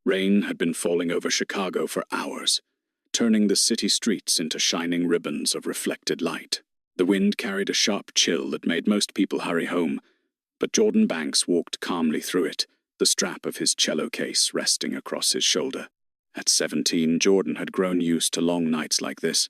Rain had been falling over Chicago for hours, turning the city streets into shining ribbons of reflected light. The wind carried a sharp chill that made most people hurry home, but Jordan Banks walked calmly through it, the strap of his cello case resting across his shoulder. At 17, Jordan had grown used to long nights like this.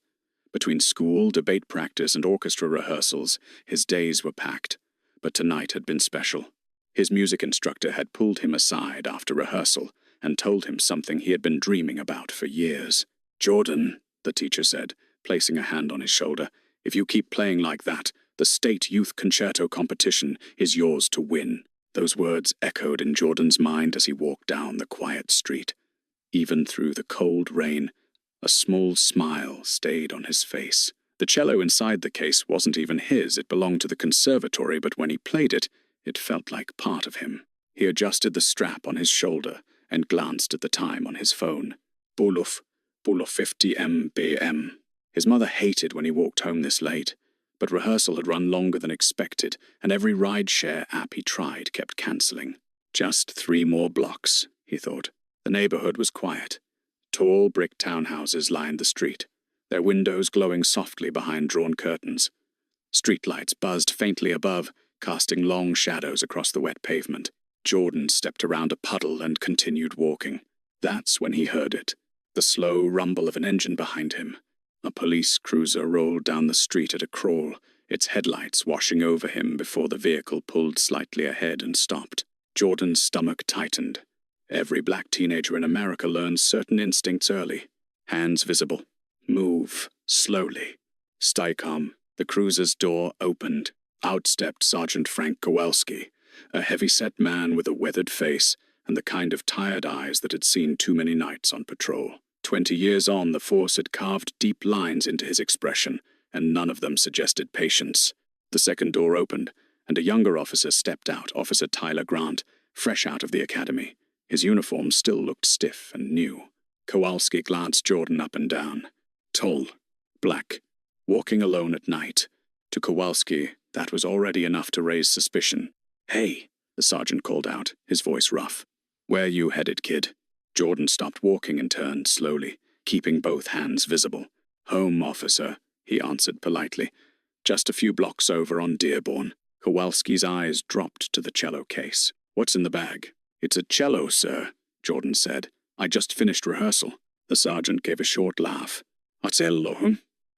Between school, debate practice, and orchestra rehearsals, his days were packed, but tonight had been special. His music instructor had pulled him aside after rehearsal and told him something he had been dreaming about for years. "Jordan," the teacher said, placing a hand on his shoulder, "if you keep playing like that, the state youth concerto competition is yours to win." Those words echoed in Jordan's mind as he walked down the quiet street. Even through the cold rain, a small smile stayed on his face. The cello inside the case wasn't even his, it belonged to the conservatory, but when he played it, it felt like part of him. He adjusted the strap on his shoulder and glanced at the time on his phone. Buluf 50 m. His mother hated when he walked home this late, but rehearsal had run longer than expected, and every ride-share app he tried kept cancelling. Just 3 more blocks, he thought. The neighborhood was quiet. Tall brick townhouses lined the street, their windows glowing softly behind drawn curtains. Streetlights buzzed faintly above, casting long shadows across the wet pavement. Jordan stepped around a puddle and continued walking. That's when he heard it, the slow rumble of an engine behind him. A police cruiser rolled down the street at a crawl, its headlights washing over him before the vehicle pulled slightly ahead and stopped. Jordan's stomach tightened. Every black teenager in America learns certain instincts early. Hands visible. Move. Slowly. Steikom. The cruiser's door opened. Out stepped Sergeant Frank Kowalski, a heavy-set man with a weathered face and the kind of tired eyes that had seen too many nights on patrol. 20 years on, the force had carved deep lines into his expression, and none of them suggested patience. The second door opened, and a younger officer stepped out, Officer Tyler Grant, fresh out of the academy. His uniform still looked stiff and new. Kowalski glanced Jordan up and down. Tall, black, walking alone at night. To Kowalski, that was already enough to raise suspicion. "Hey," the sergeant called out, his voice rough. "Where you headed, kid?" Jordan stopped walking and turned slowly, keeping both hands visible. "Home, officer," he answered politely. "Just a few blocks over on Dearborn." Kowalski's eyes dropped to the cello case. "What's in the bag?" "It's a cello, sir," Jordan said. "I just finished rehearsal." The sergeant gave a short laugh. "Ocello?"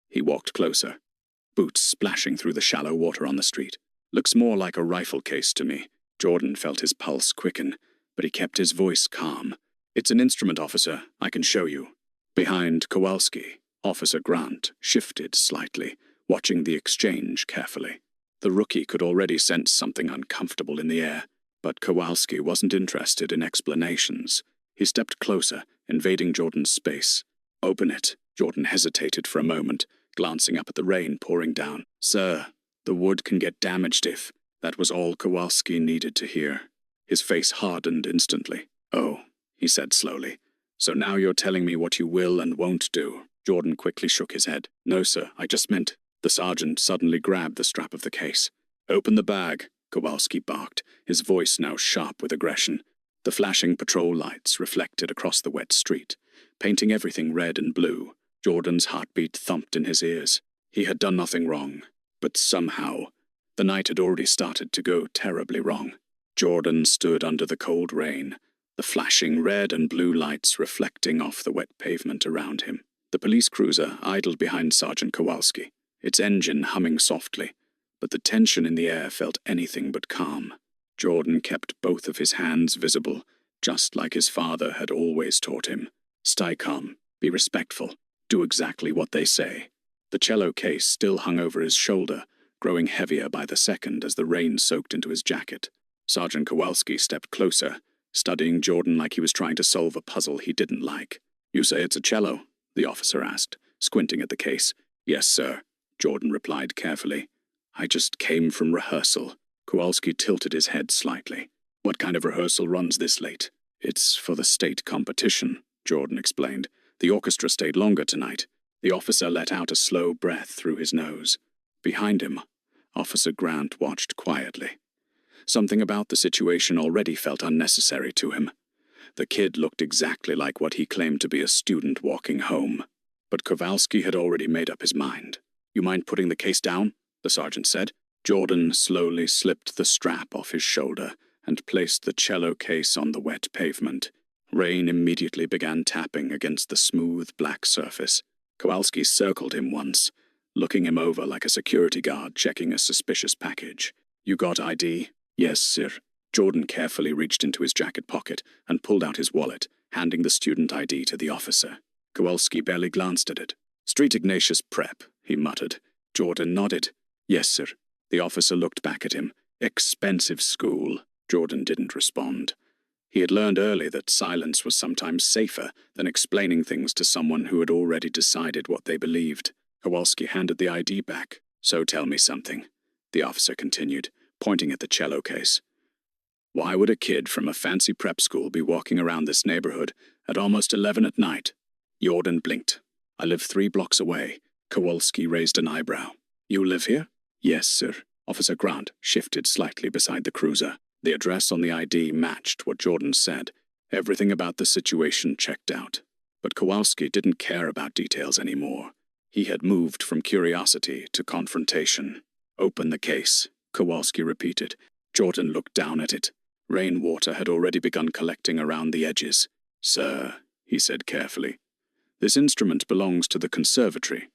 He walked closer. Boots splashing through the shallow water on the street. "Looks more like a rifle case to me." Jordan felt his pulse quicken, but he kept his voice calm. "It's an instrument, officer. I can show you." Behind Kowalski, Officer Grant shifted slightly, watching the exchange carefully. The rookie could already sense something uncomfortable in the air, but Kowalski wasn't interested in explanations. He stepped closer, invading Jordan's space. "Open it." Jordan hesitated for a moment, glancing up at the rain pouring down. "Sir, the wood can get damaged if—" That was all Kowalski needed to hear. His face hardened instantly. "Oh," he said slowly. "So now you're telling me what you will and won't do." Jordan quickly shook his head. "No, sir, I just meant—" The sergeant suddenly grabbed the strap of the case. "Open the bag," Kowalski barked, his voice now sharp with aggression. The flashing patrol lights reflected across the wet street, painting everything red and blue. Jordan's heartbeat thumped in his ears. He had done nothing wrong, but somehow, the night had already started to go terribly wrong. Jordan stood under the cold rain, the flashing red and blue lights reflecting off the wet pavement around him. The police cruiser idled behind Sergeant Kowalski, its engine humming softly, but the tension in the air felt anything but calm. Jordan kept both of his hands visible, just like his father had always taught him. "Stay calm, be respectful, do exactly what they say." The cello case still hung over his shoulder, growing heavier by the second as the rain soaked into his jacket. Sergeant Kowalski stepped closer, studying Jordan like he was trying to solve a puzzle he didn't like. "You say it's a cello?" the officer asked, squinting at the case. "Yes, sir," Jordan replied carefully. "I just came from rehearsal." Kowalski tilted his head slightly. "What kind of rehearsal runs this late?" "It's for the state competition," Jordan explained. "The orchestra stayed longer tonight." The officer let out a slow breath through his nose. Behind him, Officer Grant watched quietly. Something about the situation already felt unnecessary to him. The kid looked exactly like what he claimed to be a student walking home. But Kowalski had already made up his mind. "You mind putting the case down?" the sergeant said. Jordan slowly slipped the strap off his shoulder and placed the cello case on the wet pavement. Rain immediately began tapping against the smooth black surface. Kowalski circled him once, looking him over like a security guard checking a suspicious package. "You got ID?" "Yes, sir." Jordan carefully reached into his jacket pocket and pulled out his wallet, handing the student ID to the officer. Kowalski barely glanced at it. "Street Ignatius Prep," he muttered. Jordan nodded. "Yes, sir." The officer looked back at him. "Expensive school." Jordan didn't respond. He had learned early that silence was sometimes safer than explaining things to someone who had already decided what they believed. Kowalski handed the ID back. "So tell me something," the officer continued, pointing at the cello case. "Why would a kid from a fancy prep school be walking around this neighborhood at almost 11 at night?" Jordan blinked. "I live 3 blocks away." Kowalski raised an eyebrow. "You live here?" "Yes, sir." Officer Grant shifted slightly beside the cruiser. The address on the ID matched what Jordan said. Everything about the situation checked out. But Kowalski didn't care about details anymore. He had moved from curiosity to confrontation. "Open the case," Kowalski repeated. Jordan looked down at it. Rainwater had already begun collecting around the edges. "Sir," he said carefully, "this instrument belongs to the conservatory.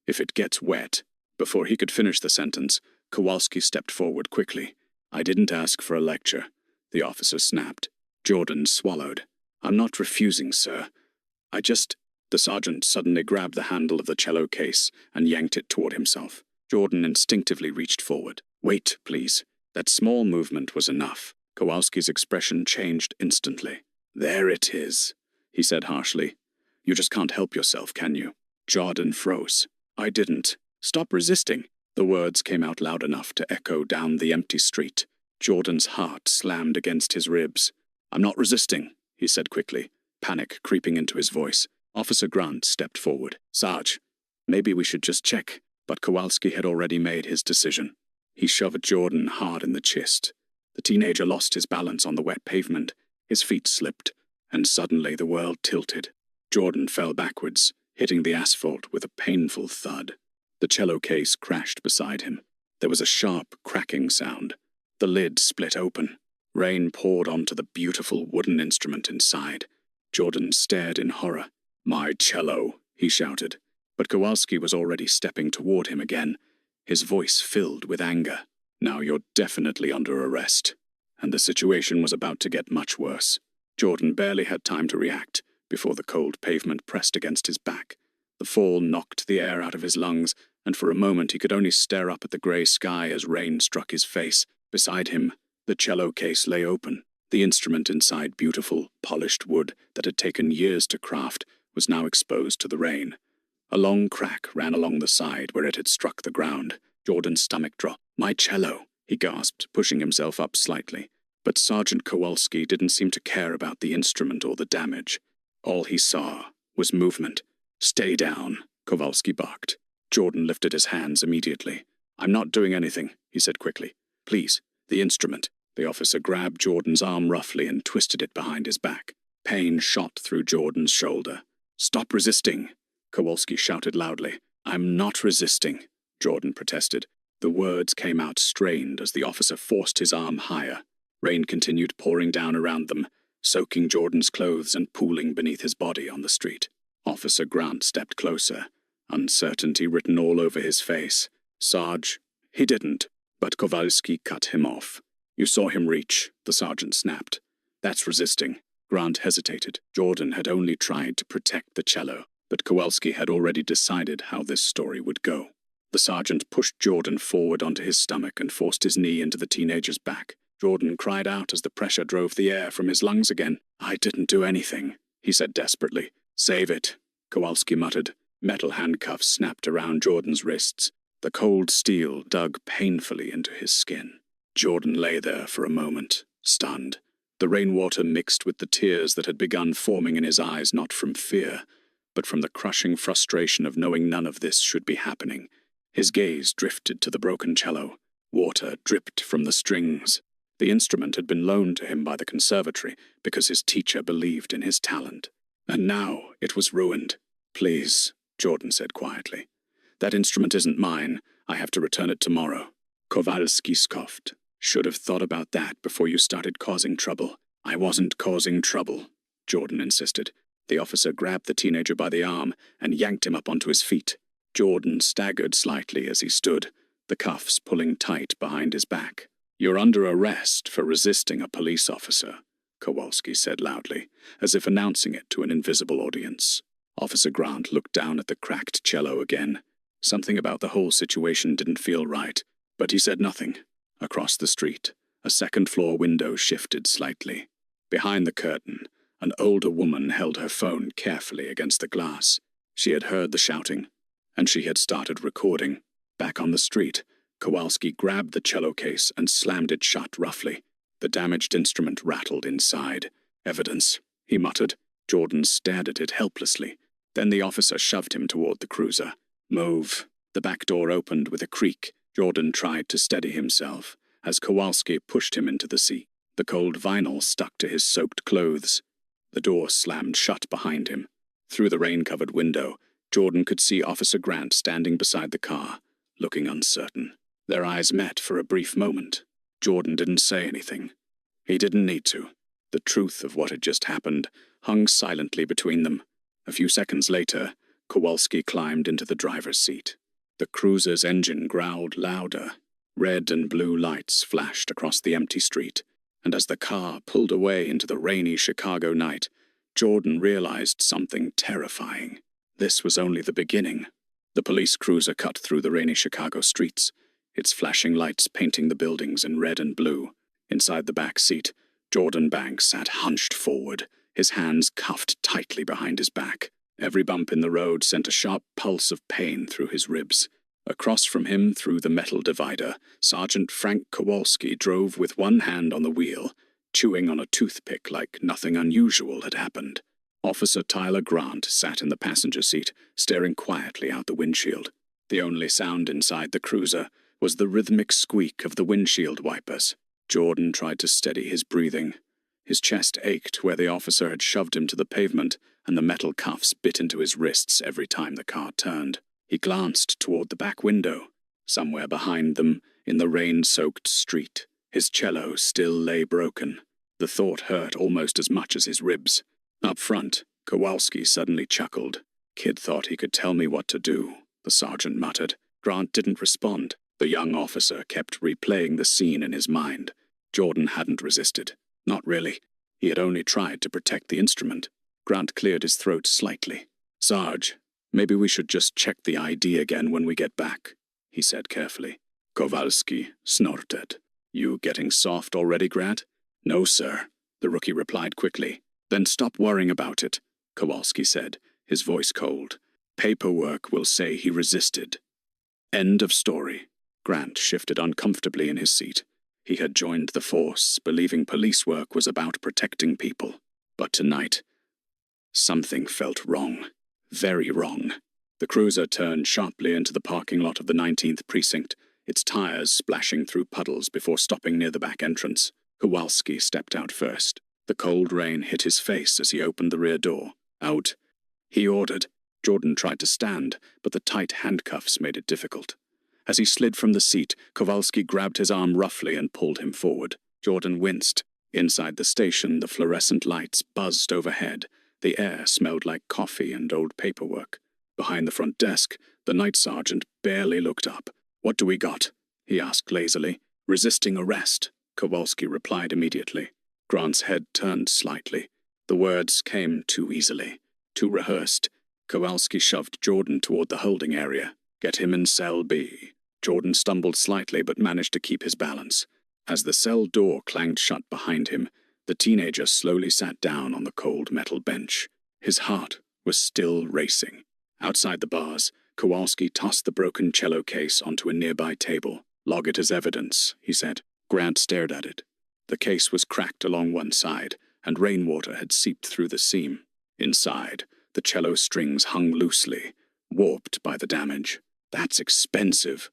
If it gets wet—" Before he could finish the sentence, Kowalski stepped forward quickly. "I didn't ask for a lecture," the officer snapped. Jordan swallowed. "I'm not refusing, sir. I just—" The sergeant suddenly grabbed the handle of the cello case and yanked it toward himself. Jordan instinctively reached forward. "Wait, please." That small movement was enough. Kowalski's expression changed instantly. "There it is," he said harshly. "You just can't help yourself, can you?" Jordan froze. "I didn't. Stop resisting." The words came out loud enough to echo down the empty street. Jordan's heart slammed against his ribs. "I'm not resisting," he said quickly, panic creeping into his voice. Officer Grant stepped forward. "Sarge, maybe we should just check." But Kowalski had already made his decision. He shoved Jordan hard in the chest. The teenager lost his balance on the wet pavement. His feet slipped, and suddenly the world tilted. Jordan fell backwards, hitting the asphalt with a painful thud. The cello case crashed beside him. There was a sharp, cracking sound. The lid split open. Rain poured onto the beautiful wooden instrument inside. Jordan stared in horror. "My cello," he shouted. But Kowalski was already stepping toward him again, his voice filled with anger. "Now you're definitely under arrest." And the situation was about to get much worse. Jordan barely had time to react before the cold pavement pressed against his back. The fall knocked the air out of his lungs, and for a moment he could only stare up at the grey sky as rain struck his face. Beside him, the cello case lay open. The instrument inside beautiful, polished wood that had taken years to craft was now exposed to the rain. A long crack ran along the side where it had struck the ground. Jordan's stomach dropped. "My cello," he gasped, pushing himself up slightly. But Sergeant Kowalski didn't seem to care about the instrument or the damage. All he saw was movement. "Stay down," Kowalski barked. Jordan lifted his hands immediately. "I'm not doing anything," he said quickly. "Please, the instrument." The officer grabbed Jordan's arm roughly and twisted it behind his back. Pain shot through Jordan's shoulder. "Stop resisting," Kowalski shouted loudly. "I'm not resisting," Jordan protested. The words came out strained as the officer forced his arm higher. Rain continued pouring down around them, soaking Jordan's clothes and pooling beneath his body on the street. Officer Grant stepped closer, uncertainty written all over his face. "Sarge." He didn't, but Kowalski cut him off. "You saw him reach," the sergeant snapped. "That's resisting." Grant hesitated. Jordan had only tried to protect the cello, but Kowalski had already decided how this story would go. The sergeant pushed Jordan forward onto his stomach and forced his knee into the teenager's back. Jordan cried out as the pressure drove the air from his lungs again. "I didn't do anything," he said desperately. "Save it," Kowalski muttered. Metal handcuffs snapped around Jordan's wrists. The cold steel dug painfully into his skin. Jordan lay there for a moment, stunned. The rainwater mixed with the tears that had begun forming in his eyes not from fear, but from the crushing frustration of knowing none of this should be happening. His gaze drifted to the broken cello. Water dripped from the strings. The instrument had been loaned to him by the conservatory because his teacher believed in his talent. And now it was ruined. "Please," Jordan said quietly. "That instrument isn't mine. I have to return it tomorrow." Kowalski scoffed. "Should have thought about that before you started causing trouble." "I wasn't causing trouble," Jordan insisted. The officer grabbed the teenager by the arm and yanked him up onto his feet. Jordan staggered slightly as he stood, the cuffs pulling tight behind his back. "You're under arrest for resisting a police officer," Kowalski said loudly, as if announcing it to an invisible audience. Officer Grant looked down at the cracked cello again. Something about the whole situation didn't feel right, but he said nothing. Across the street, a second-floor window shifted slightly. Behind the curtain, an older woman held her phone carefully against the glass. She had heard the shouting, and she had started recording. Back on the street, Kowalski grabbed the cello case and slammed it shut roughly. The damaged instrument rattled inside. "Evidence," he muttered. Jordan stared at it helplessly. Then the officer shoved him toward the cruiser. "Move." The back door opened with a creak. Jordan tried to steady himself as Kowalski pushed him into the seat. The cold vinyl stuck to his soaked clothes. The door slammed shut behind him. Through the rain-covered window, Jordan could see Officer Grant standing beside the car, looking uncertain. Their eyes met for a brief moment. Jordan didn't say anything. He didn't need to. The truth of what had just happened hung silently between them. A few seconds later, Kowalski climbed into the driver's seat. The cruiser's engine growled louder. Red and blue lights flashed across the empty street, and as the car pulled away into the rainy Chicago night, Jordan realized something terrifying. This was only the beginning. The police cruiser cut through the rainy Chicago streets, its flashing lights painting the buildings in red and blue. Inside the back seat, Jordan Banks sat hunched forward, his hands cuffed tightly behind his back. Every bump in the road sent a sharp pulse of pain through his ribs. Across from him, through the metal divider, Sergeant Frank Kowalski drove with one hand on the wheel, chewing on a toothpick like nothing unusual had happened. Officer Tyler Grant sat in the passenger seat, staring quietly out the windshield. The only sound inside the cruiser was the rhythmic squeak of the windshield wipers. Jordan tried to steady his breathing. His chest ached where the officer had shoved him to the pavement, and the metal cuffs bit into his wrists every time the car turned. He glanced toward the back window. Somewhere behind them, in the rain-soaked street, his cello still lay broken. The thought hurt almost as much as his ribs. Up front, Kowalski suddenly chuckled. "Kid thought he could tell me what to do," the sergeant muttered. Grant didn't respond. The young officer kept replaying the scene in his mind. Jordan hadn't resisted. Not really. He had only tried to protect the instrument. Grant cleared his throat slightly. "Sarge, maybe we should just check the ID again when we get back," he said carefully. Kowalski snorted. "You getting soft already, Grant?" "No, sir," the rookie replied quickly. "Then stop worrying about it," Kowalski said, his voice cold. "Paperwork will say he resisted." End of story. Grant shifted uncomfortably in his seat. He had joined the force, believing police work was about protecting people. But tonight, something felt wrong. Very wrong. The cruiser turned sharply into the parking lot of the 19th Precinct, its tires splashing through puddles before stopping near the back entrance. Kowalski stepped out first. The cold rain hit his face as he opened the rear door. "Out," he ordered. Jordan tried to stand, but the tight handcuffs made it difficult. As he slid from the seat, Kowalski grabbed his arm roughly and pulled him forward. Jordan winced. Inside the station, the fluorescent lights buzzed overhead. The air smelled like coffee and old paperwork. Behind the front desk, the night sergeant barely looked up. "What do we got?" he asked lazily. "Resisting arrest," Kowalski replied immediately. Grant's head turned slightly. The words came too easily, too rehearsed. Kowalski shoved Jordan toward the holding area. "Get him in cell B." Jordan stumbled slightly but managed to keep his balance. As the cell door clanged shut behind him, the teenager slowly sat down on the cold metal bench. His heart was still racing. Outside the bars, Kowalski tossed the broken cello case onto a nearby table. "Log it as evidence," he said. Grant stared at it. The case was cracked along one side, and rainwater had seeped through the seam. Inside, the cello strings hung loosely, warped by the damage. "That's expensive,"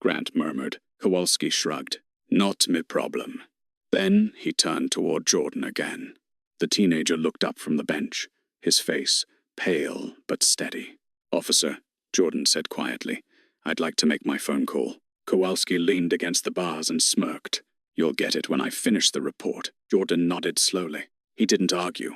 Grant murmured. Kowalski shrugged. Not me problem. Then he turned toward Jordan again. The teenager looked up from the bench, his face pale but steady. Officer, Jordan said quietly, I'd like to make my phone call. Kowalski leaned against the bars and smirked. You'll get it when I finish the report. Jordan nodded slowly. He didn't argue.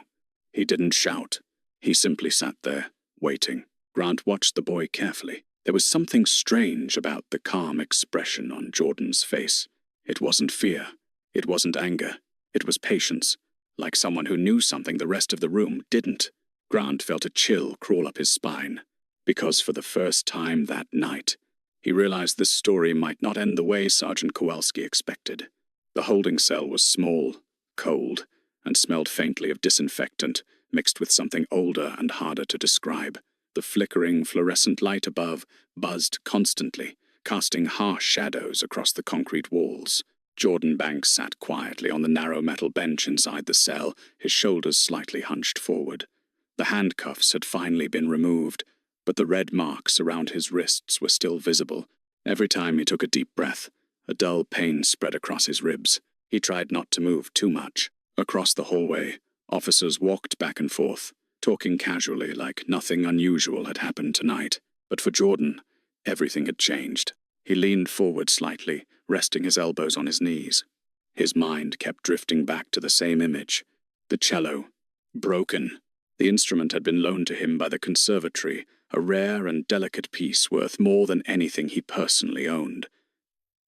He didn't shout. He simply sat there, waiting. Grant watched the boy carefully. There was something strange about the calm expression on Jordan's face. It wasn't fear. It wasn't anger. It was patience, like someone who knew something the rest of the room didn't. Grant felt a chill crawl up his spine, because for the first time that night, he realized this story might not end the way Sergeant Kowalski expected. The holding cell was small, cold, and smelled faintly of disinfectant, mixed with something older and harder to describe. The flickering, fluorescent light above buzzed constantly, casting harsh shadows across the concrete walls. Jordan Banks sat quietly on the narrow metal bench inside the cell, his shoulders slightly hunched forward. The handcuffs had finally been removed, but the red marks around his wrists were still visible. Every time he took a deep breath, a dull pain spread across his ribs. He tried not to move too much. Across the hallway, officers walked back and forth, talking casually like nothing unusual had happened tonight. But for Jordan, everything had changed. He leaned forward slightly, resting his elbows on his knees. His mind kept drifting back to the same image. The cello. Broken. The instrument had been loaned to him by the conservatory, a rare and delicate piece worth more than anything he personally owned.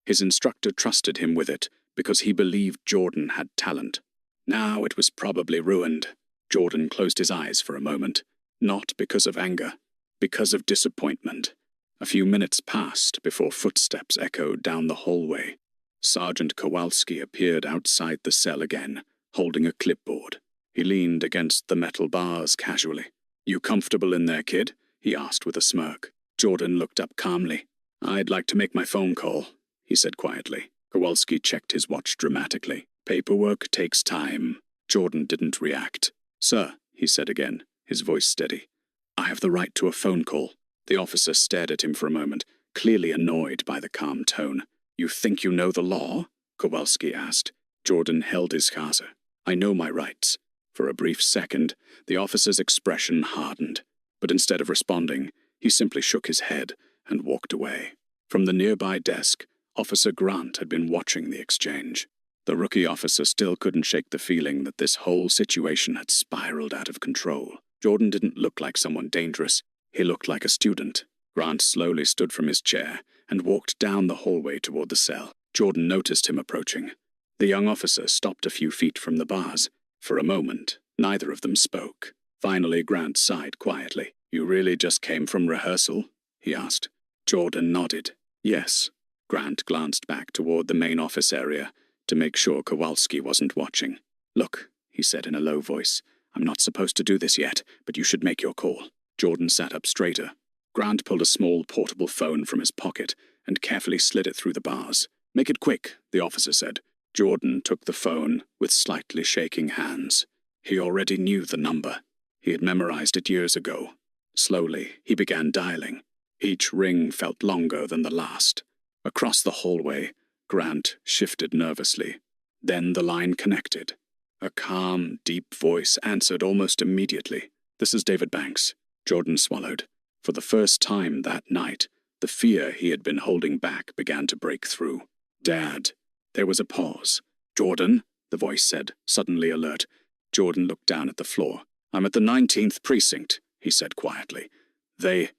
His instructor trusted him with it because he believed Jordan had talent. Now it was probably ruined. Jordan closed his eyes for a moment, not because of anger, because of disappointment. A few minutes passed before footsteps echoed down the hallway. Sergeant Kowalski appeared outside the cell again, holding a clipboard. He leaned against the metal bars casually. You comfortable in there, kid? He asked with a smirk. Jordan looked up calmly. I'd like to make my phone call, he said quietly. Kowalski checked his watch dramatically. Paperwork takes time. Jordan didn't react. Sir, he said again, his voice steady. I have the right to a phone call. The officer stared at him for a moment, clearly annoyed by the calm tone. You think you know the law? Kowalski asked. Jordan held his Kaiser. I know my rights. For a brief second, the officer's expression hardened, but instead of responding, he simply shook his head and walked away. From the nearby desk, Officer Grant had been watching the exchange. The rookie officer still couldn't shake the feeling that this whole situation had spiraled out of control. Jordan didn't look like someone dangerous. He looked like a student. Grant slowly stood from his chair and walked down the hallway toward the cell. Jordan noticed him approaching. The young officer stopped a few feet from the bars. For a moment, neither of them spoke. Finally, Grant sighed quietly. You really just came from rehearsal? He asked. Jordan nodded. Yes. Grant glanced back toward the main office area to make sure Kowalski wasn't watching. Look, he said in a low voice, I'm not supposed to do this yet, but you should make your call. Jordan sat up straighter. Grant pulled a small portable phone from his pocket and carefully slid it through the bars. Make it quick, the officer said. Jordan took the phone with slightly shaking hands. He already knew the number. He had memorized it years ago. Slowly, he began dialing. Each ring felt longer than the last. Across the hallway, Grant shifted nervously. Then the line connected. A calm, deep voice answered almost immediately. This is David Banks. Jordan swallowed. For the first time that night, the fear he had been holding back began to break through. Dad. There was a pause. Jordan, the voice said, suddenly alert. Jordan looked down at the floor. I'm at the 19th precinct, he said quietly. They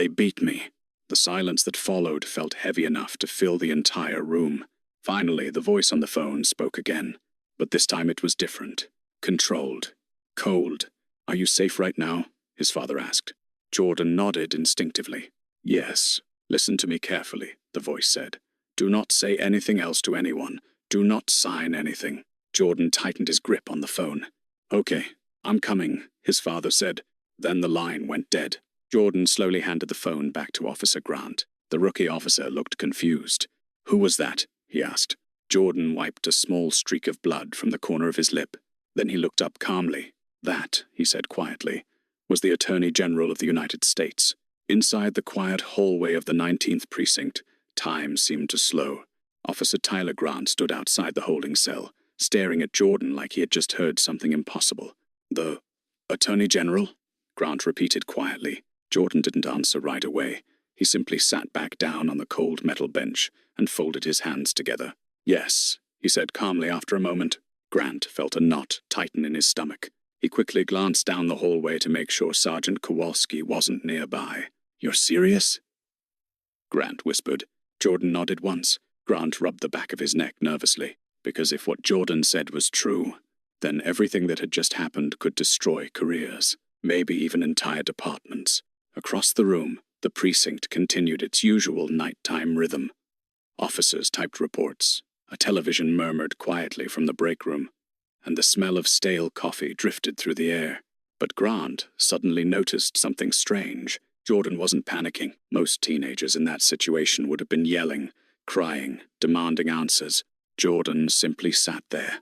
beat me. The silence that followed felt heavy enough to fill the entire room. Finally, the voice on the phone spoke again. But this time it was different. Controlled. Cold. Are you safe right now? His father asked. Jordan nodded instinctively. Yes. Listen to me carefully, the voice said. Do not say anything else to anyone. Do not sign anything. Jordan tightened his grip on the phone. Okay, I'm coming, his father said. Then the line went dead. Jordan slowly handed the phone back to Officer Grant. The rookie officer looked confused. Who was that? He asked. Jordan wiped a small streak of blood from the corner of his lip. Then he looked up calmly. That, he said quietly, was the Attorney General of the United States. Inside the quiet hallway of the 19th precinct, time seemed to slow. Officer Tyler Grant stood outside the holding cell, staring at Jordan like he had just heard something impossible. "The Attorney General?" Grant repeated quietly. Jordan didn't answer right away. He simply sat back down on the cold metal bench and folded his hands together. "Yes," he said calmly after a moment. Grant felt a knot tighten in his stomach. He quickly glanced down the hallway to make sure Sergeant Kowalski wasn't nearby. "You're serious?" Grant whispered. Jordan nodded once. Grant rubbed the back of his neck nervously, because if what Jordan said was true, then everything that had just happened could destroy careers, maybe even entire departments. Across the room, the precinct continued its usual nighttime rhythm. Officers typed reports. A television murmured quietly from the break room, and the smell of stale coffee drifted through the air. But Grant suddenly noticed something strange. Jordan wasn't panicking. Most teenagers in that situation would have been yelling, crying, demanding answers. Jordan simply sat there,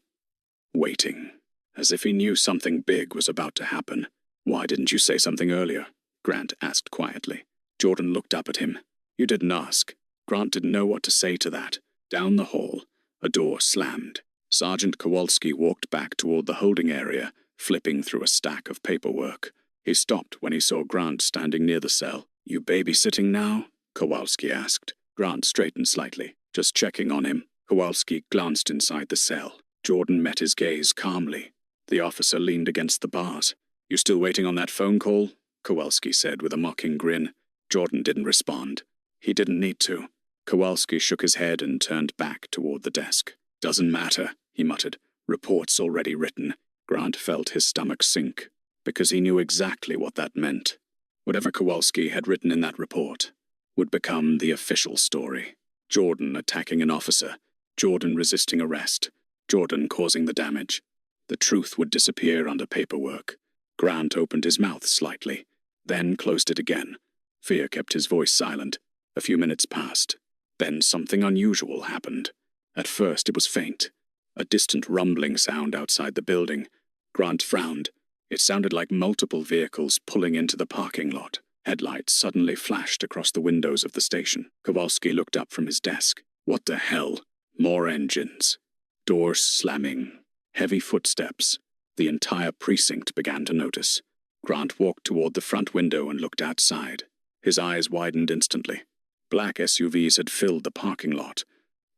waiting, as if he knew something big was about to happen. "Why didn't you say something earlier?" Grant asked quietly. Jordan looked up at him. "You didn't ask." Grant didn't know what to say to that. Down the hall, a door slammed. Sergeant Kowalski walked back toward the holding area, flipping through a stack of paperwork. He stopped when he saw Grant standing near the cell. "You babysitting now?" Kowalski asked. Grant straightened slightly, just checking on him. Kowalski glanced inside the cell. Jordan met his gaze calmly. The officer leaned against the bars. "You still waiting on that phone call?" Kowalski said with a mocking grin. Jordan didn't respond. He didn't need to. Kowalski shook his head and turned back toward the desk. "Doesn't matter," he muttered. "Report's already written." Grant felt his stomach sink, because he knew exactly what that meant. Whatever Kowalski had written in that report would become the official story. Jordan attacking an officer, Jordan resisting arrest, Jordan causing the damage. The truth would disappear under paperwork. Grant opened his mouth slightly, then closed it again. Fear kept his voice silent. A few minutes passed. Then something unusual happened. At first it was faint, a distant rumbling sound outside the building. Grant frowned. It sounded like multiple vehicles pulling into the parking lot. Headlights suddenly flashed across the windows of the station. Kowalski looked up from his desk. What the hell? More engines. Doors slamming. Heavy footsteps. The entire precinct began to notice. Grant walked toward the front window and looked outside. His eyes widened instantly. Black SUVs had filled the parking lot.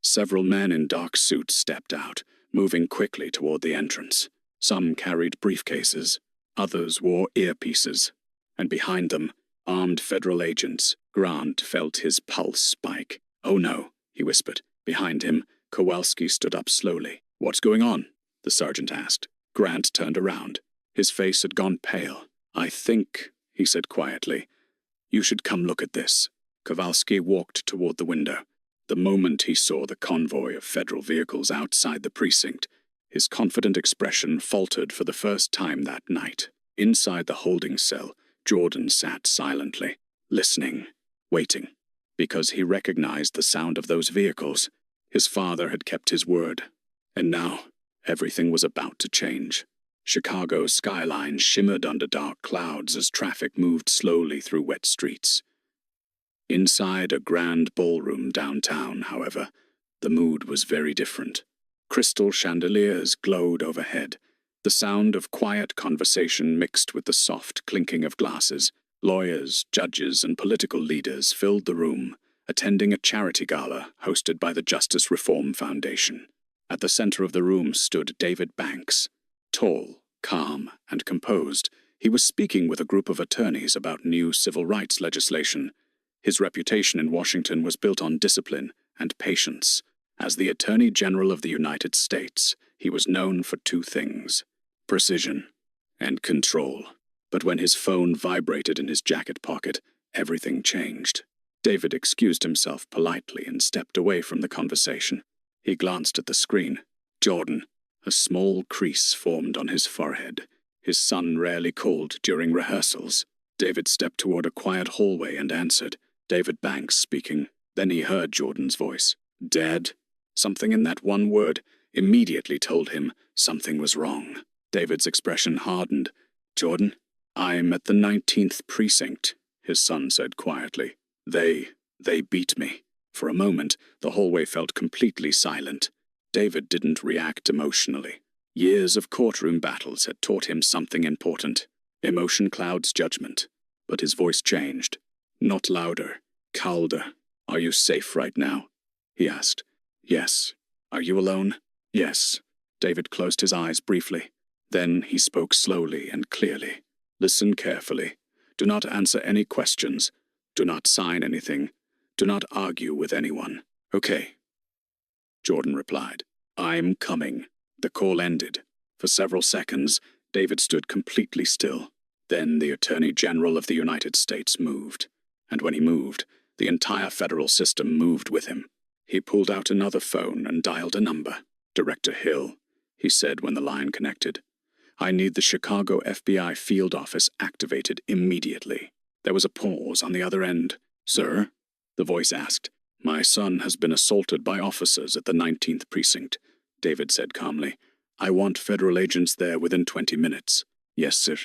Several men in dark suits stepped out, moving quickly toward the entrance. Some carried briefcases. Others wore earpieces. And behind them, armed federal agents. Grant felt his pulse spike. "Oh no," he whispered. Behind him, Kowalski stood up slowly. "What's going on?" the sergeant asked. Grant turned around. His face had gone pale. "I think," he said quietly, "you should come look at this." Kowalski walked toward the window. The moment he saw the convoy of federal vehicles outside the precinct, his confident expression faltered for the first time that night. Inside the holding cell, Jordan sat silently, listening, waiting, because he recognized the sound of those vehicles. His father had kept his word, and now everything was about to change. Chicago's skyline shimmered under dark clouds as traffic moved slowly through wet streets. Inside a grand ballroom downtown, however, the mood was very different. Crystal chandeliers glowed overhead. The sound of quiet conversation mixed with the soft clinking of glasses. Lawyers, judges, and political leaders filled the room, attending a charity gala hosted by the Justice Reform Foundation. At the center of the room stood David Banks. Tall, calm, and composed, he was speaking with a group of attorneys about new civil rights legislation. His reputation in Washington was built on discipline and patience. As the Attorney General of the United States, he was known for two things: precision and control. But when his phone vibrated in his jacket pocket, everything changed. David excused himself politely and stepped away from the conversation. He glanced at the screen. Jordan. A small crease formed on his forehead. His son rarely called during rehearsals. David stepped toward a quiet hallway and answered. David Banks speaking. Then he heard Jordan's voice. "Dad?" Something in that one word immediately told him something was wrong. David's expression hardened. "Jordan, I'm at the 19th precinct," his son said quietly. They beat me." For a moment, the hallway felt completely silent. David didn't react emotionally. Years of courtroom battles had taught him something important. Emotion clouds judgment. But his voice changed. Not louder, colder. "Are you safe right now?" he asked. "Yes." "Are you alone?" "Yes." David closed his eyes briefly. Then he spoke slowly and clearly. "Listen carefully. Do not answer any questions. Do not sign anything. Do not argue with anyone. Okay." Jordan replied, "I'm coming." The call ended. For several seconds, David stood completely still. Then the Attorney General of the United States moved. And when he moved, the entire federal system moved with him. He pulled out another phone and dialed a number. "Director Hill," he said when the line connected. "I need the Chicago FBI field office activated immediately." There was a pause on the other end. "Sir?" the voice asked. "My son has been assaulted by officers at the 19th Precinct," David said calmly. "I want federal agents there within 20 minutes. "Yes, sir."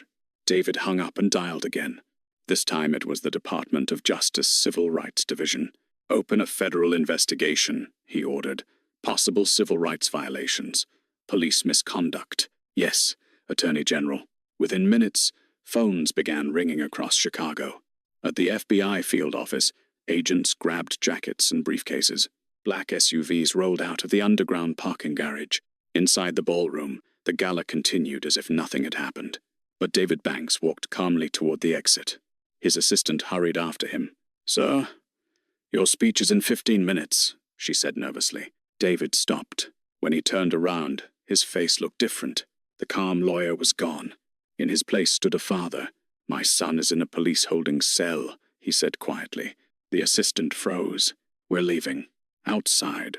David hung up and dialed again. This time it was the Department of Justice Civil Rights Division. "Open a federal investigation," he ordered. "Possible civil rights violations. Police misconduct." "Yes, Attorney General." Within minutes, phones began ringing across Chicago. At the FBI field office, agents grabbed jackets and briefcases. Black SUVs rolled out of the underground parking garage. Inside the ballroom, the gala continued as if nothing had happened. But David Banks walked calmly toward the exit. His assistant hurried after him. "Sir, your speech is in 15 minutes, she said nervously. David stopped. When he turned around, his face looked different. The calm lawyer was gone. In his place stood a father. "My son is in a police holding cell," he said quietly. The assistant froze. "We're leaving." Outside,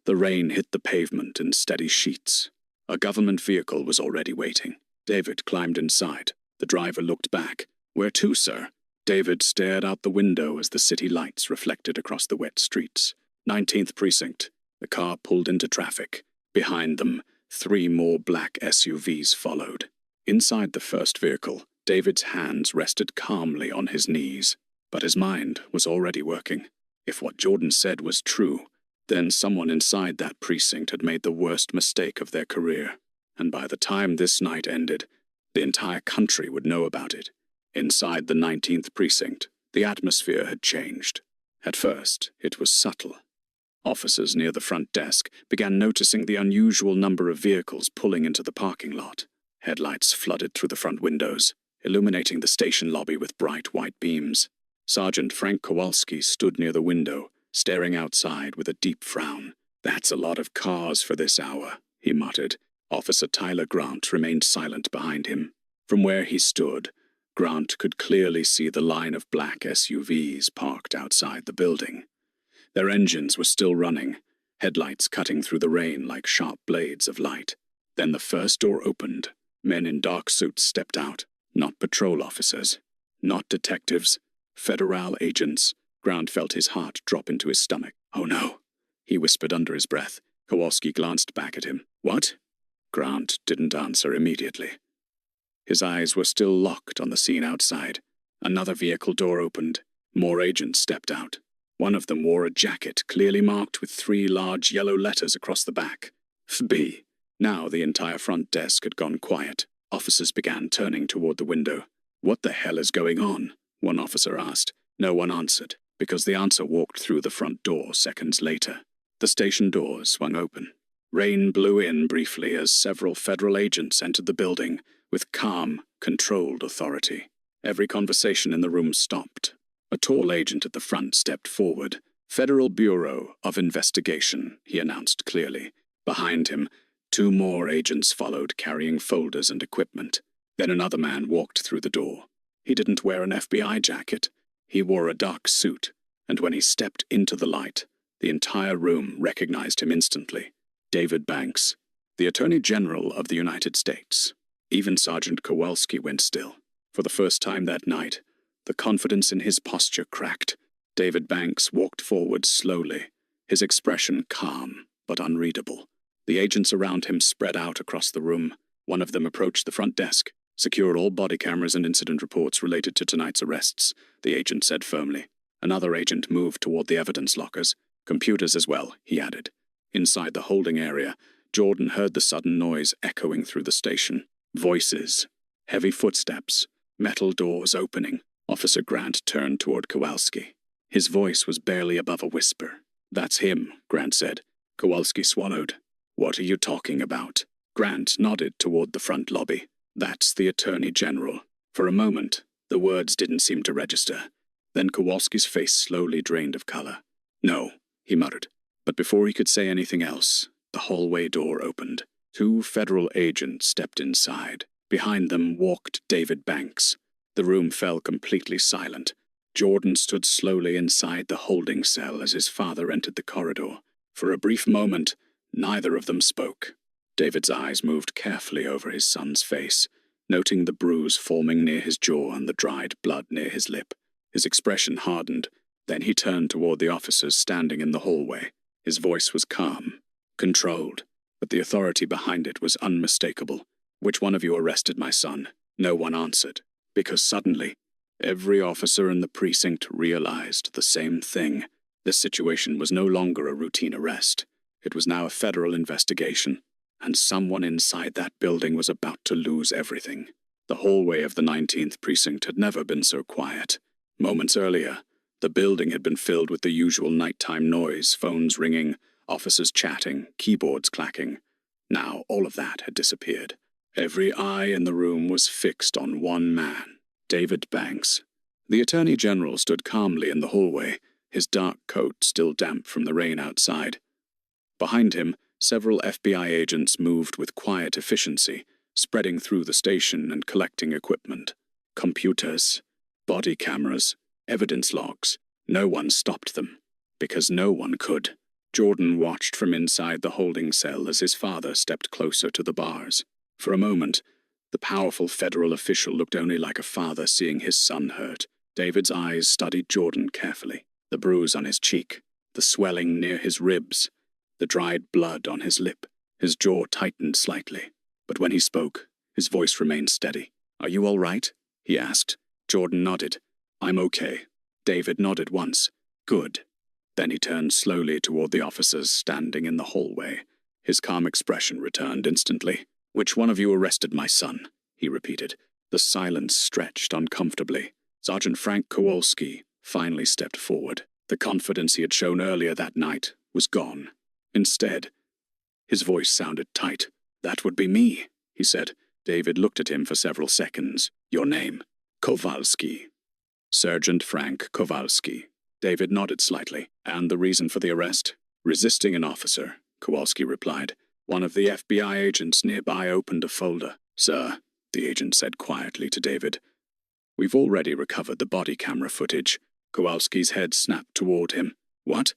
the rain hit the pavement in steady sheets. A government vehicle was already waiting. David climbed inside. The driver looked back. "Where to, sir?" David stared out the window as the city lights reflected across the wet streets. 19th Precinct. The car pulled into traffic. Behind them, 3 more black SUVs followed. Inside the first vehicle, David's hands rested calmly on his knees. But his mind was already working. If what Jordan said was true, then someone inside that precinct had made the worst mistake of their career. And by the time this night ended, the entire country would know about it. Inside the 19th Precinct, the atmosphere had changed. At first, it was subtle. Officers near the front desk began noticing the unusual number of vehicles pulling into the parking lot. Headlights flooded through the front windows, illuminating the station lobby with bright white beams. Sergeant Frank Kowalski stood near the window, staring outside with a deep frown. "That's a lot of cars for this hour," he muttered. Officer Tyler Grant remained silent behind him. From where he stood, Grant could clearly see the line of black SUVs parked outside the building. Their engines were still running, headlights cutting through the rain like sharp blades of light. Then the first door opened. Men in dark suits stepped out. Not patrol officers, not detectives, federal agents. Grant felt his heart drop into his stomach. "Oh no," he whispered under his breath. Kowalski glanced back at him. "What?" Grant didn't answer immediately. His eyes were still locked on the scene outside. Another vehicle door opened. More agents stepped out. One of them wore a jacket clearly marked with 3 large yellow letters across the back. FB. Now the entire front desk had gone quiet. Officers began turning toward the window. "What the hell is going on?" one officer asked. No one answered, because the answer walked through the front door seconds later. The station doors swung open. Rain blew in briefly as several federal agents entered the building with calm, controlled authority. Every conversation in the room stopped. A tall agent at the front stepped forward. "Federal Bureau of Investigation," he announced clearly. Behind him, 2 more agents followed, carrying folders and equipment. Then another man walked through the door. He didn't wear an FBI jacket. He wore a dark suit, and when he stepped into the light, the entire room recognized him instantly. David Banks, the Attorney General of the United States. Even Sergeant Kowalski went still. For the first time that night, the confidence in his posture cracked. David Banks walked forward slowly, his expression calm but unreadable. The agents around him spread out across the room. One of them approached the front desk. "Secure all body cameras and incident reports related to tonight's arrests," the agent said firmly. Another agent moved toward the evidence lockers. Computers as well, he added. Inside the holding area, Jordan heard the sudden noise echoing through the station. Voices, heavy footsteps, metal doors opening. Officer Grant turned toward Kowalski. His voice was barely above a whisper. "That's him," Grant said. Kowalski swallowed. "What are you talking about?" Grant nodded toward the front lobby. "That's the Attorney General." For a moment, the words didn't seem to register. Then Kowalski's face slowly drained of color. "No," he muttered. But before he could say anything else, the hallway door opened. 2 federal agents stepped inside. Behind them walked David Banks. The room fell completely silent. Jordan stood slowly inside the holding cell as his father entered the corridor. For a brief moment, neither of them spoke. David's eyes moved carefully over his son's face, noting the bruise forming near his jaw and the dried blood near his lip. His expression hardened. Then he turned toward the officers standing in the hallway. His voice was calm, controlled, but the authority behind it was unmistakable. "Which one of you arrested my son?" No one answered, because suddenly, every officer in the precinct realized the same thing. This situation was no longer a routine arrest. It was now a federal investigation, and someone inside that building was about to lose everything. The hallway of the 19th precinct had never been so quiet. Moments earlier, the building had been filled with the usual nighttime noise, phones ringing, officers chatting, keyboards clacking. Now all of that had disappeared. Every eye in the room was fixed on one man, David Banks. The Attorney General stood calmly in the hallway, his dark coat still damp from the rain outside. Behind him, several FBI agents moved with quiet efficiency, spreading through the station and collecting equipment. Computers, body cameras, evidence logs. No one stopped them, because no one could. Jordan watched from inside the holding cell as his father stepped closer to the bars. For a moment, the powerful federal official looked only like a father seeing his son hurt. David's eyes studied Jordan carefully. The bruise on his cheek, the swelling near his ribs, the dried blood on his lip. His jaw tightened slightly, but when he spoke, his voice remained steady. "Are you all right?" he asked. Jordan nodded. "I'm okay." David nodded once. "Good." Then he turned slowly toward the officers standing in the hallway. His calm expression returned instantly. "Which one of you arrested my son?" he repeated. The silence stretched uncomfortably. Sergeant Frank Kowalski finally stepped forward. The confidence he had shown earlier that night was gone. Instead, his voice sounded tight. "That would be me," he said. David looked at him for several seconds. "Your name?" "Kowalski." "Sergeant Frank Kowalski." David nodded slightly. "And the reason for the arrest?" "Resisting an officer," Kowalski replied. One of the FBI agents nearby opened a folder. "Sir," the agent said quietly to David, "we've already recovered the body camera footage." Kowalski's head snapped toward him. "What?"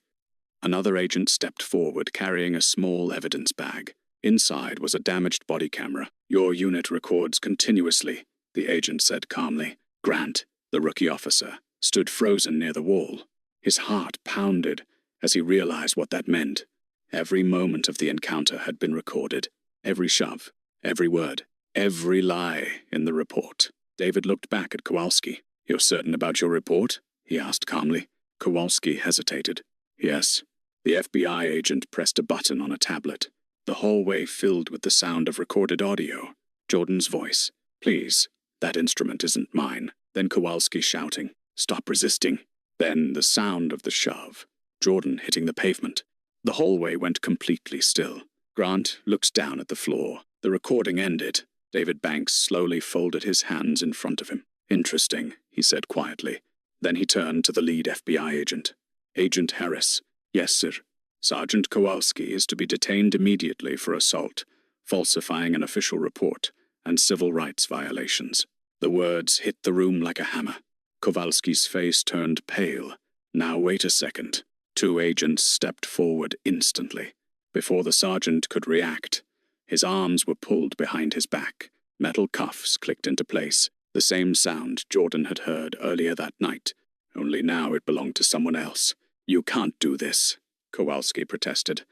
Another agent stepped forward, carrying a small evidence bag. Inside was a damaged body camera. "Your unit records continuously," the agent said calmly. Grant, the rookie officer, stood frozen near the wall. His heart pounded as he realized what that meant. Every moment of the encounter had been recorded. Every shove, every word, every lie in the report. David looked back at Kowalski. "You're certain about your report?" he asked calmly. Kowalski hesitated. "Yes." The FBI agent pressed a button on a tablet. The hallway filled with the sound of recorded audio. Jordan's voice. "Please, that instrument isn't mine." Then Kowalski shouting, "Stop resisting." Then the sound of the shove. Jordan hitting the pavement. The hallway went completely still. Grant looked down at the floor. The recording ended. David Banks slowly folded his hands in front of him. "Interesting," he said quietly. Then he turned to the lead FBI agent. "Agent Harris." "Yes, sir." "Sergeant Kowalski is to be detained immediately for assault, falsifying an official report, and civil rights violations." The words hit the room like a hammer. Kowalski's face turned pale. "Now wait a second." 2 agents stepped forward instantly. Before the sergeant could react, his arms were pulled behind his back. Metal cuffs clicked into place. The same sound Jordan had heard earlier that night, only now it belonged to someone else. "You can't do this," Kowalski protested.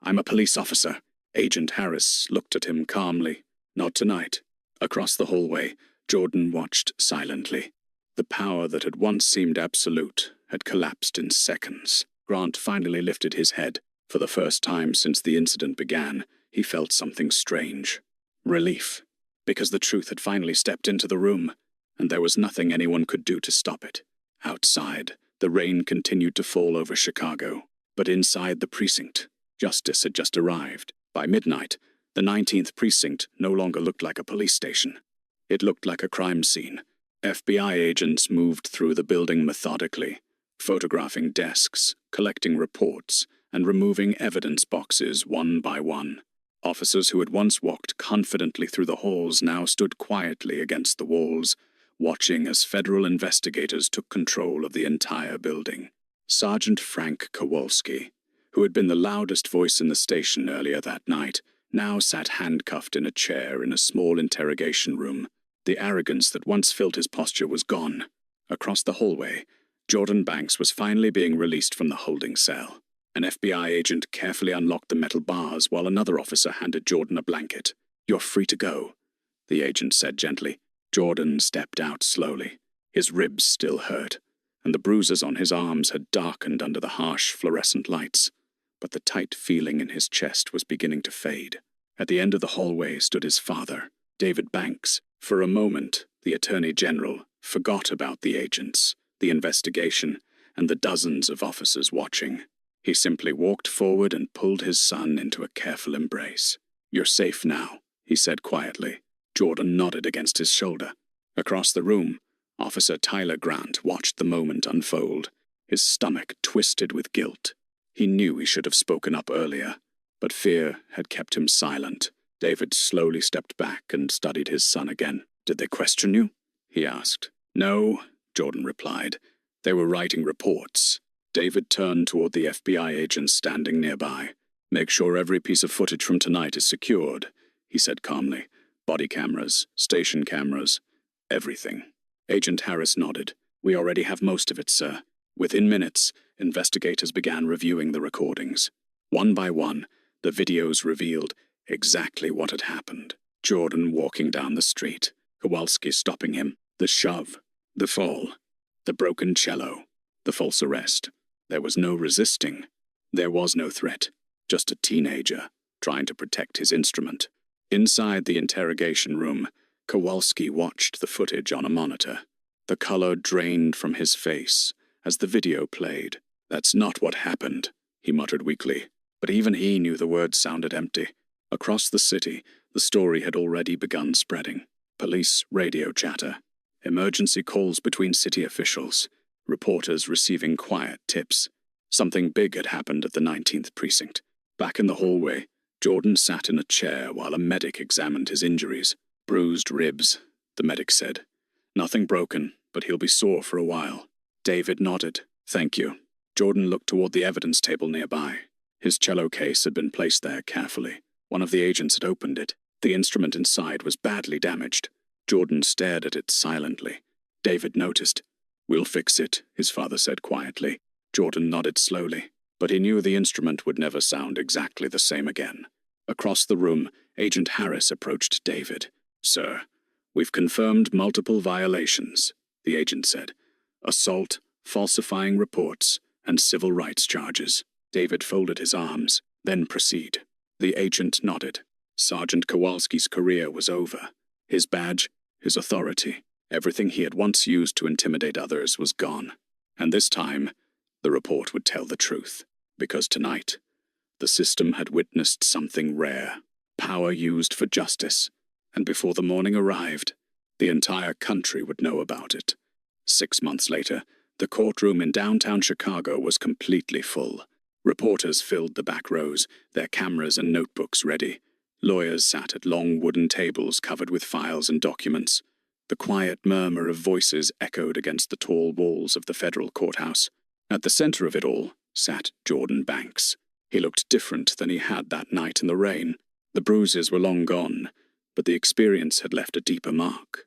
"I'm a police officer." Agent Harris looked at him calmly. "Not tonight." Across the hallway, Jordan watched silently. The power that had once seemed absolute had collapsed in seconds. Grant finally lifted his head. For the first time since the incident began, he felt something strange. Relief. Because the truth had finally stepped into the room, and there was nothing anyone could do to stop it. Outside, the rain continued to fall over Chicago. But inside the precinct, justice had just arrived. By midnight, the 19th precinct no longer looked like a police station. It looked like a crime scene. FBI agents moved through the building methodically, photographing desks, collecting reports, and removing evidence boxes one by one. Officers who had once walked confidently through the halls now stood quietly against the walls, watching as federal investigators took control of the entire building. Sergeant Frank Kowalski, who had been the loudest voice in the station earlier that night, now sat handcuffed in a chair in a small interrogation room. The arrogance that once filled his posture was gone. Across the hallway, Jordan Banks was finally being released from the holding cell. An FBI agent carefully unlocked the metal bars while another officer handed Jordan a blanket. "You're free to go," the agent said gently. Jordan stepped out slowly. His ribs still hurt, and the bruises on his arms had darkened under the harsh fluorescent lights. But the tight feeling in his chest was beginning to fade. At the end of the hallway stood his father, David Banks. For a moment, the Attorney General forgot about the agents, the investigation, and the dozens of officers watching. He simply walked forward and pulled his son into a careful embrace. "You're safe now," he said quietly. Jordan nodded against his shoulder. Across the room, Officer Tyler Grant watched the moment unfold, his stomach twisted with guilt. He knew he should have spoken up earlier, but fear had kept him silent. David slowly stepped back and studied his son again. "Did they question you?" he asked. "No," Jordan replied. "They were writing reports." David turned toward the FBI agents standing nearby. "Make sure every piece of footage from tonight is secured," he said calmly. "Body cameras, station cameras, everything." Agent Harris nodded. "We already have most of it, sir." Within minutes, investigators began reviewing the recordings. One by one, the videos revealed exactly what had happened. Jordan walking down the street, Kowalski stopping him, the shove, the fall, the broken cello, the false arrest. There was no resisting. There was no threat, just a teenager trying to protect his instrument. Inside the interrogation room, Kowalski watched the footage on a monitor. The color drained from his face as the video played. "That's not what happened," he muttered weakly. But even he knew the words sounded empty. Across the city, the story had already begun spreading. Police radio chatter, emergency calls between city officials, reporters receiving quiet tips. Something big had happened at the 19th precinct. Back in the hallway, Jordan sat in a chair while a medic examined his injuries. "Bruised ribs," the medic said. "Nothing broken, but he'll be sore for a while." David nodded. "Thank you." Jordan looked toward the evidence table nearby. His cello case had been placed there carefully. One of the agents had opened it. The instrument inside was badly damaged. Jordan stared at it silently. David noticed. "We'll fix it," his father said quietly. Jordan nodded slowly, but he knew the instrument would never sound exactly the same again. Across the room, Agent Harris approached David. "Sir, we've confirmed multiple violations," the agent said. "Assault, falsifying reports, and civil rights charges." David folded his arms. "Then proceed." The agent nodded. Sergeant Kowalski's career was over. His badge, his authority, everything he had once used to intimidate others was gone. And this time, the report would tell the truth. Because tonight, the system had witnessed something rare. Power used for justice. And before the morning arrived, the entire country would know about it. 6 months later, the courtroom in downtown Chicago was completely full. Reporters filled the back rows, their cameras and notebooks ready. Lawyers sat at long wooden tables covered with files and documents. The quiet murmur of voices echoed against the tall walls of the federal courthouse. At the center of it all sat Jordan Banks. He looked different than he had that night in the rain. The bruises were long gone, but the experience had left a deeper mark.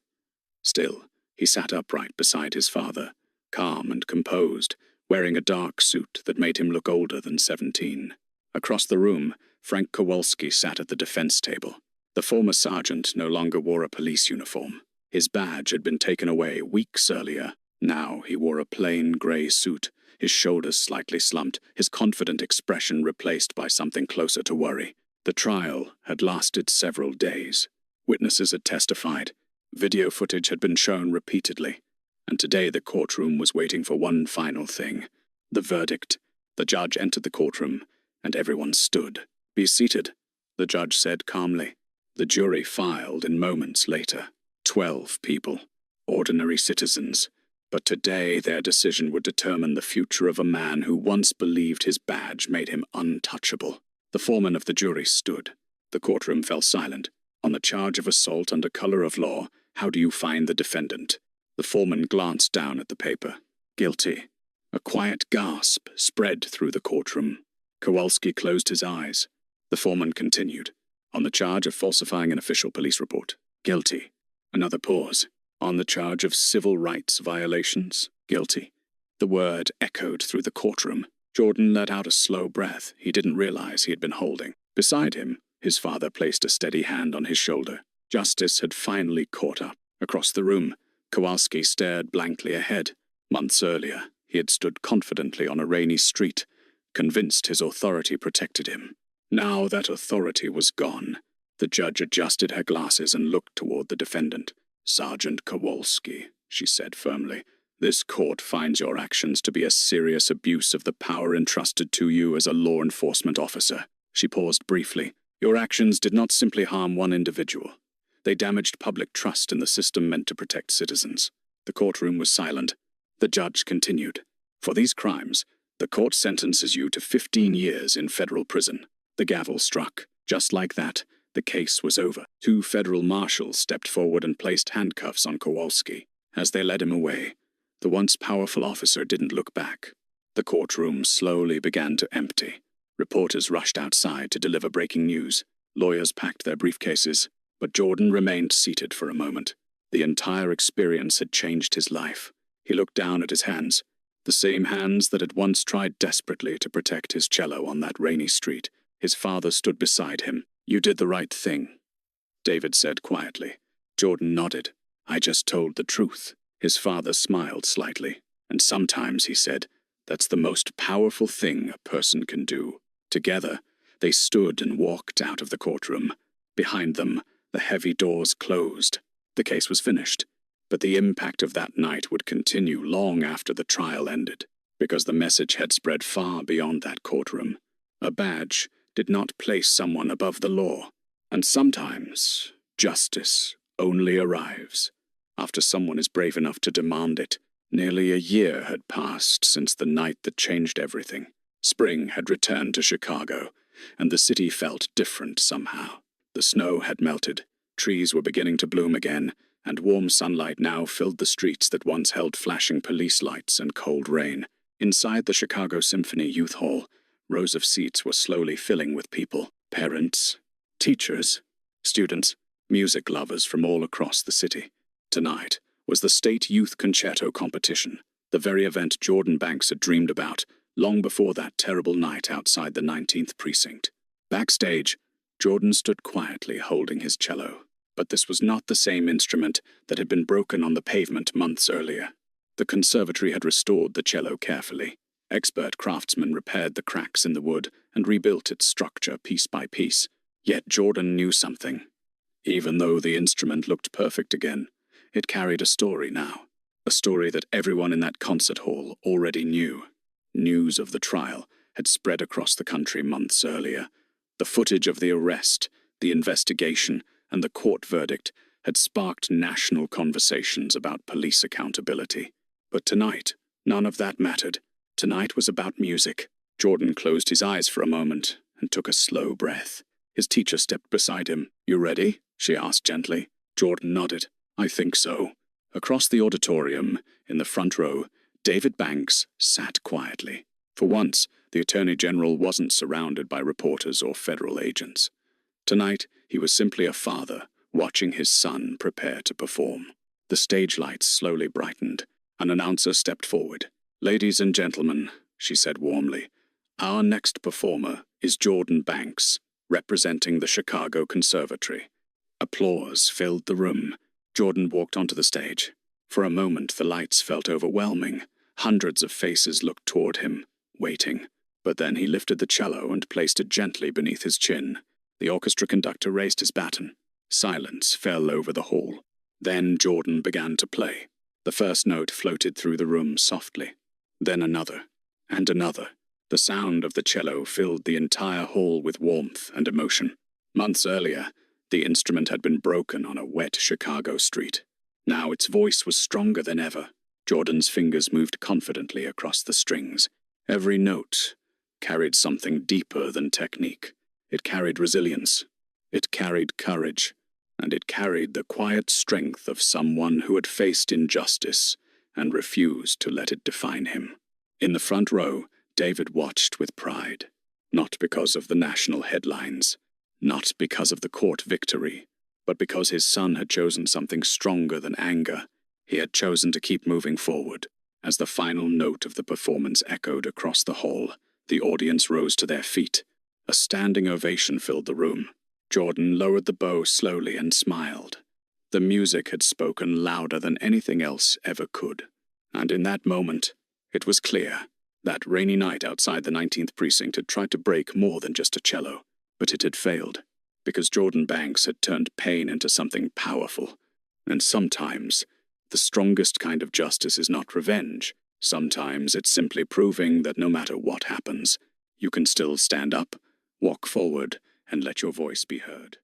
Still, he sat upright beside his father, calm and composed, wearing a dark suit that made him look older than 17. Across the room, Frank Kowalski sat at the defense table. The former sergeant no longer wore a police uniform. His badge had been taken away weeks earlier. Now he wore a plain gray suit, his shoulders slightly slumped, his confident expression replaced by something closer to worry. The trial had lasted several days. Witnesses had testified. Video footage had been shown repeatedly. And today the courtroom was waiting for one final thing: the verdict. The judge entered the courtroom, and everyone stood. "Be seated," the judge said calmly. The jury filed in moments later. 12 people, ordinary citizens. But today their decision would determine the future of a man who once believed his badge made him untouchable. The foreman of the jury stood. The courtroom fell silent. On the charge of assault under color of law, how do you find the defendant? The foreman glanced down at the paper. Guilty. A quiet gasp spread through the courtroom. Kowalski closed his eyes. The foreman continued. On the charge of falsifying an official police report. Guilty. Another pause. On the charge of civil rights violations. Guilty. The word echoed through the courtroom. Jordan let out a slow breath he didn't realize he had been holding. Beside him, his father placed a steady hand on his shoulder. Justice had finally caught up. Across the room, Kowalski stared blankly ahead. Months earlier, he had stood confidently on a rainy street, convinced his authority protected him. Now that authority was gone. The judge adjusted her glasses and looked toward the defendant. "Sergeant Kowalski," she said firmly, "this court finds your actions to be a serious abuse of the power entrusted to you as a law enforcement officer." She paused briefly. "Your actions did not simply harm one individual. They damaged public trust in the system meant to protect citizens." The courtroom was silent. The judge continued. "For these crimes, the court sentences you to 15 years in federal prison." The gavel struck. Just like that, the case was over. 2 federal marshals stepped forward and placed handcuffs on Kowalski. As they led him away, the once powerful officer didn't look back. The courtroom slowly began to empty. Reporters rushed outside to deliver breaking news. Lawyers packed their briefcases, but Jordan remained seated for a moment. The entire experience had changed his life. He looked down at his hands, the same hands that had once tried desperately to protect his cello on that rainy street. His father stood beside him. "You did the right thing," David said quietly. Jordan nodded. "I just told the truth." His father smiled slightly. "And sometimes," he said, "that's the most powerful thing a person can do." Together, they stood and walked out of the courtroom. Behind them, the heavy doors closed. The case was finished, but the impact of that night would continue long after the trial ended, because the message had spread far beyond that courtroom. A badge did not place someone above the law, and sometimes justice only arrives after someone is brave enough to demand it. Nearly a year had passed since the night that changed everything. Spring had returned to Chicago, and the city felt different somehow. The snow had melted, trees were beginning to bloom again, and warm sunlight now filled the streets that once held flashing police lights and cold rain. Inside the Chicago Symphony Youth Hall, rows of seats were slowly filling with people: parents, teachers, students, music lovers from all across the city. Tonight was the State Youth Concerto Competition, the very event Jordan Banks had dreamed about long before that terrible night outside the 19th Precinct. Backstage, Jordan stood quietly holding his cello. But this was not the same instrument that had been broken on the pavement months earlier. The conservatory had restored the cello carefully. Expert craftsmen repaired the cracks in the wood and rebuilt its structure piece by piece. Yet Jordan knew something. Even though the instrument looked perfect again, it carried a story now. A story that everyone in that concert hall already knew. News of the trial had spread across the country months earlier. The footage of the arrest, the investigation, and the court verdict had sparked national conversations about police accountability. But tonight, none of that mattered. Tonight was about music. Jordan closed his eyes for a moment and took a slow breath. His teacher stepped beside him. "You ready?" she asked gently. Jordan nodded. "I think so." Across the auditorium, in the front row, David Banks sat quietly. For once, the Attorney General wasn't surrounded by reporters or federal agents. Tonight, he was simply a father, watching his son prepare to perform. The stage lights slowly brightened. An announcer stepped forward. "Ladies and gentlemen," she said warmly, "our next performer is Jordan Banks, representing the Chicago Conservatory." Applause filled the room. Jordan walked onto the stage. For a moment, the lights felt overwhelming. Hundreds of faces looked toward him, waiting. But then he lifted the cello and placed it gently beneath his chin. The orchestra conductor raised his baton. Silence fell over the hall. Then Jordan began to play. The first note floated through the room softly. Then another, and another. The sound of the cello filled the entire hall with warmth and emotion. Months earlier, the instrument had been broken on a wet Chicago street. Now its voice was stronger than ever. Jordan's fingers moved confidently across the strings. Every note carried something deeper than technique. It carried resilience. It carried courage. And it carried the quiet strength of someone who had faced injustice and refused to let it define him. In the front row, David watched with pride. Not because of the national headlines, not because of the court victory, but because his son had chosen something stronger than anger. He had chosen to keep moving forward. As the final note of the performance echoed across the hall, the audience rose to their feet. A standing ovation filled the room. Jordan lowered the bow slowly and smiled. The music had spoken louder than anything else ever could. And in that moment, it was clear. That rainy night outside the 19th precinct had tried to break more than just a cello, but it had failed, because Jordan Banks had turned pain into something powerful. And sometimes, the strongest kind of justice is not revenge. Sometimes it's simply proving that no matter what happens, you can still stand up, walk forward, and let your voice be heard.